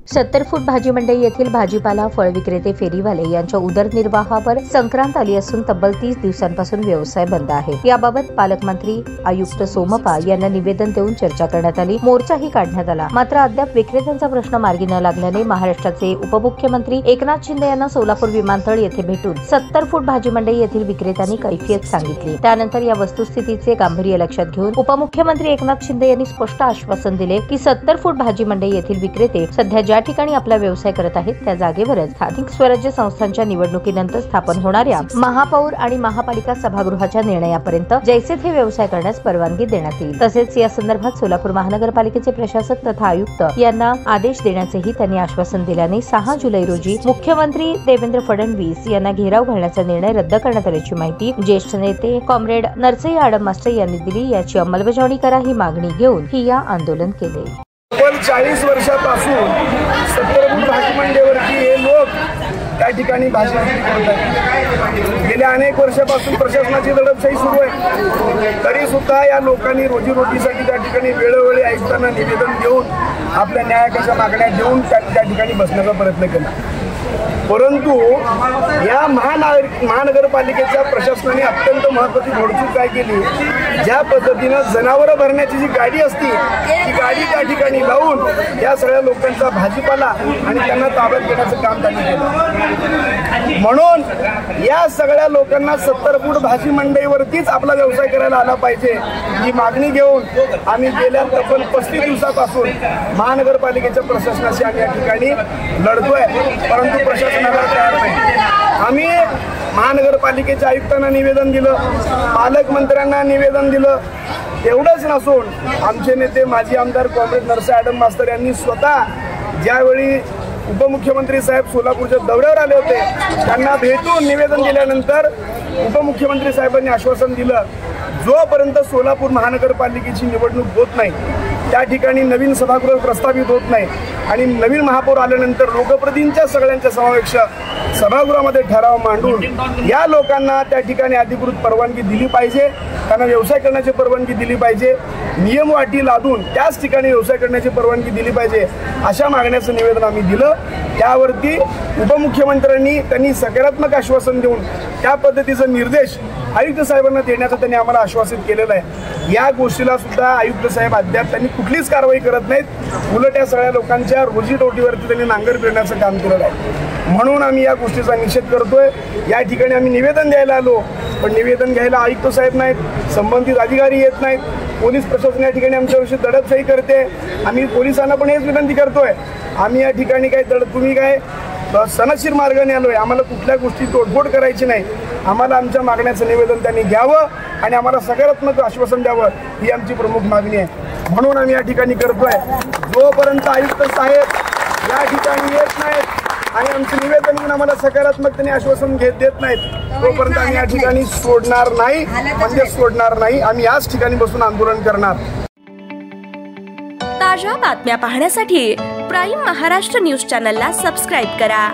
70 फूट भाजी मंडई येथील भाजीपाला फळ विक्रेते फेरीवाले यांच्या उदरनिर्वाहावर संक्रांत आली असून तब्बल 30 दिवसांपासून व्यवसाय बंद आहे। याबाबत पालकमंत्री आयुक्त सोमप्पा यांना निवेदन देऊन चर्चा करण्यात आली। मोर्चाही काढण्यात आला। मात्र अद्याप विक्रेत्यांचा प्रश्न मार्गी न लागल्याने महाराष्ट्राचे उपमुख्यमंत्री एकनाथ शिंदे यांना सोलापूर विमानतळ येथे भेटून 70 फूट भाजी मंडई येथील विक्रेत्यांनी कैफियत सांगितली। त्यानंतर या वस्तुस्थितीचे गांभीर्य लक्षात घेऊन उपमुख्यमंत्री एकनाथ शिंदे यांनी स्पष्ट आश्वासन दिले की 70 फूट भाजी मंडई येथील विक्रेते सध्या ज्या ठिकाणी आपला व्यवसाय करत आहेत त्या जागेवरच स्थानिक स्वराज्य संस्थांच्या निवडणुकीनंतर स्थापन होणाऱ्या महापौर आणि महापालिका सभागृहाच्या निर्णयापर्यंत जैसे थे व्यवसाय करण्यास परवानगी देण्यात येईल। तसेच या संदर्भात सोलापूर महानगरपालिकेचे प्रशासक तथा आयुक्त यांना आदेश देण्याचेही त्यांनी आश्वासन दिल्याने 6 जुलै रोजी मुख्यमंत्री देवेंद्र फडणवीस यांना घेराव घालण्याचा निर्णय रद्द करण्यात आल्याची माहिती ज्येष्ठ नेते कॉम्रेड नरसई आडम मास्टर यांनी दिली। याची अंमलबजावणी करा ही मागणी घेऊन ही आंदोलन केले। 40 वर्षापासून 70 फूट भाजी मंडईवरती हे लोक त्या ठिकाणी भाजी विक्री करत आहेत। गेल्या अनेक वर्षापासून प्रशासनाची दडपशाही सुरू आहे, तरी सुद्धा या लोकांनी रोजीरोटीसाठी त्या ठिकाणी वेळोवेळी आयुक्तांना निवेदन देऊन आपल्या न्यायाच्या मागण्या देऊन त्या ठिकाणी बसण्याचा प्रयत्न केला। परंतु या महानगरपालिकेच्या प्रशासनाने अत्यंत महत्त्वाची घोडचूक काय केली, ज्या पद्धतीनं जनावरं भरण्याची जी गाडी असती ती गाडी त्या ठिकाणी लावून या सगळ्या लोकांचा भाजीपाला आणि त्यांना ताब्यात घेण्याचं काम त्यांनी केलं। म्हणून या सगळ्या लोकांना 70 फूट भाजी मंडईवरतीच आपला व्यवसाय करायला आला पाहिजे ही मागणी घेऊन आम्ही गेल्या तब्बल 35 दिवसापासून महानगरपालिकेच्या प्रशासनाशी आम्ही या ठिकाणी लढतोय, परंतु प्रशासनाला तयार नाही। आम्ही महानगरपालिकेच्या आयुक्तांना निवेदन दिलं, पालकमंत्र्यांना निवेदन दिलं। एवढंच नसून आमचे नेते माजी आमदार कॉम्रेड नरसई आडम मास्तर यांनी स्वतः ज्यावेळी उपमुख्यमंत्री साहेब सोलापूरच्या दौऱ्यावर आले होते त्यांना भेटून निवेदन दिल्यानंतर उपमुख्यमंत्री साहेबांनी आश्वासन दिलं, जोपर्यंत सोलापूर महानगरपालिकेची निवडणूक होत नाही, त्या ठिकाणी नवीन सभागृह प्रस्तावित होत नाही आणि नवीन महापौर आल्यानंतर लोकप्रतिनिधींच्या सगळ्यांच्या समावेश सभागृहामध्ये ठराव मांडून या लोकांना त्या ठिकाणी अधिकृत परवानगी दिली पाहिजे, त्यांना व्यवसाय करण्याची परवानगी दिली पाहिजे, नियम वाटी लादून त्याच ठिकाणी व्यवसाय करण्याची परवानगी दिली पाहिजे, अशा मागण्याचं निवेदन आम्ही दिलं। त्यावरती उपमुख्यमंत्र्यांनी त्यांनी सकारात्मक आश्वासन देऊन त्या पद्धतीचा निर्देश आयुक्त साहेबांना देण्याचं त्यांनी आम्हाला आश्वासित केलेलं आहे। या गोष्टीला सुद्धा आयुक्त साहेब अद्याप त्यांनी कुठलीच कारवाई करत नाहीत, उलट या सगळ्या लोकांच्या रोजीरोटीवरती त्यांनी नांगर फिरण्याचं काम केलेलं आहे। म्हणून आम्ही या गोष्टीचा निषेध करतोय। या ठिकाणी आम्ही निवेदन द्यायला आलो, पण निवेदन घ्यायला आयुक्त साहेब नाहीत, संबंधित अधिकारी येत नाहीत, पोलीस प्रशासन या ठिकाणी आमच्याविषयी दडपशाही करते। आम्ही पोलिसांना पण हेच विनंती करतोय, आम्ही या ठिकाणी काय तुम्ही काय सनदशीर मार्गाने आलोय, आम्हाला कुठल्या गोष्टी तोडफोड करायची नाही, आम्हाला आमच्या मागण्याचं निवेदन त्यांनी घ्यावं आणि आम्हाला सकारात्मक आश्वासन द्यावं ही आमची प्रमुख मागणी आहे। म्हणून आम्ही या ठिकाणी करतोय, जोपर्यंत आयुक्त साहेब या ठिकाणी येत नाहीत आणि आमचं निवेदन घेऊन आम्हाला सकारात्मकतेने आश्वासन देत नाहीत, तोपर्यंत आम्ही या ठिकाणी सोडणार नाही, म्हणजे सोडणार नाही, आम्ही याच ठिकाणी बसून आंदोलन करणार। ताज्या बातम्या पाहण्यासाठी प्राईम महाराष्ट्र न्यूज चॅनलला सबस्क्राईब करा।